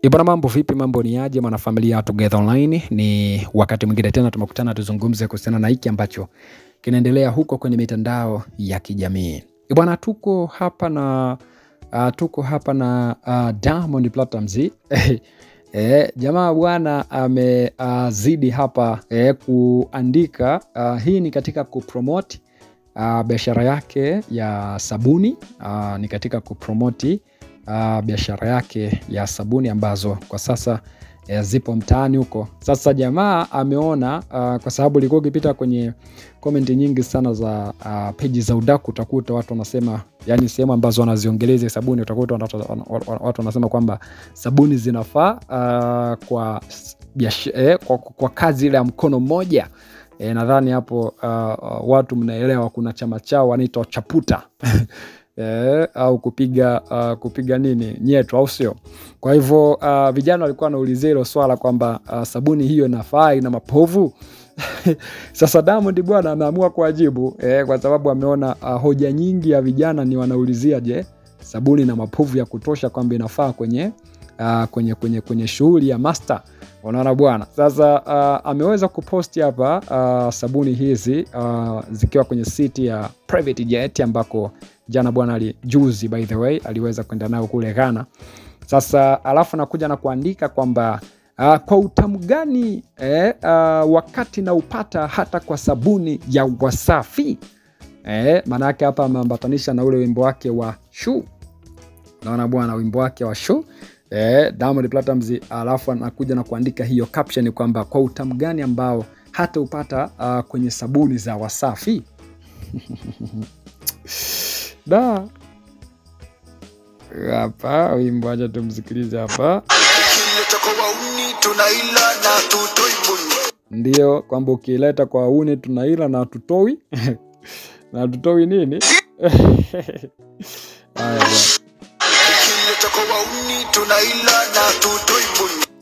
Ibona mambo vipi, mambo ni aje mwanafamilia Together Online? Ni wakati mwingine tena tumekutana tuzungumze kuhusiana na hiki ambacho kinaendelea huko kwenye mitandao ya kijamii. Ibona tuko hapa na Diamond Platnumz. Jamaa bwana amezidi hapa kuandika, hii ni katika kupromote biashara yake ya sabuni, ni katika kupromote biashara yake ya sabuni ambazo kwa sasa zipo mtaani huko. Sasa jamaa ameona, kwa sababu ilikuwa ukipita kwenye comment nyingi sana za page za udaku utakuta watu wanasema, yani sehemu ambazo wanaziongeleza sabuni utakuta watu wanasema kwamba sabuni zinafaa kwa kazi ile ya mkono mmoja. Nadhani hapo watu mnaelewa, kuna chama chao wanaitwa chaputa au kupiga nini nyetu, au sio? Kwa hivyo vijana walikuwa wanaulizia hilo swala kwamba sabuni hiyo inafaa, ina mapovu. Sasa Diamond bwana ameamua kujibu, kwa sababu ameona hoja nyingi ya vijana ni wanaulizia, je, sabuni na mapovu ya kutosha kwamba inafaa kwenye shughuli ya master. Unaona bwana. Sasa ameweza kuposti hapa sabuni hizi zikiwa kwenye city ya private jet ambako jana bwana juzi by the way aliweza kwenda nao kule Ghana. Sasa alafu nakuja na kuandika kwamba kwa utamu gani wakati na upata hata kwa sabuni ya Wasafi. Maana yake hapa ameambatanisha na ule wimbo wake wa Shoe. Unaona bwana, wimbo wake wa Shoe. Diamond Platnumz alafu anakuja na kuandika hiyo caption kwamba kwa utamu gani ambao hata upata kwenye sabuni za Wasafi. Da. Hapa wimbo, acha tumsikilize hapa. Ndio kwamba ukileta kwa wauni tunaila na tutoi. Na tutoi nini?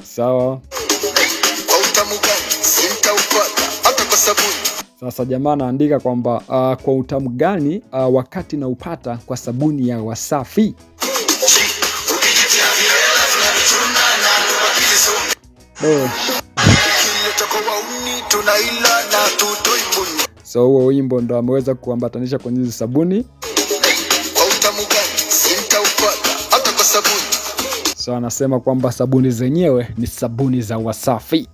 Sawa. Sasa jamaa anaandika kwamba kwa utamu gani wakati na upata kwa sabuni ya Wasafi. So huo wimbo ndo ameweza kuambatanisha kwenye hizi sabuni. So anasema kwamba sabuni zenyewe ni sabuni za Wasafi.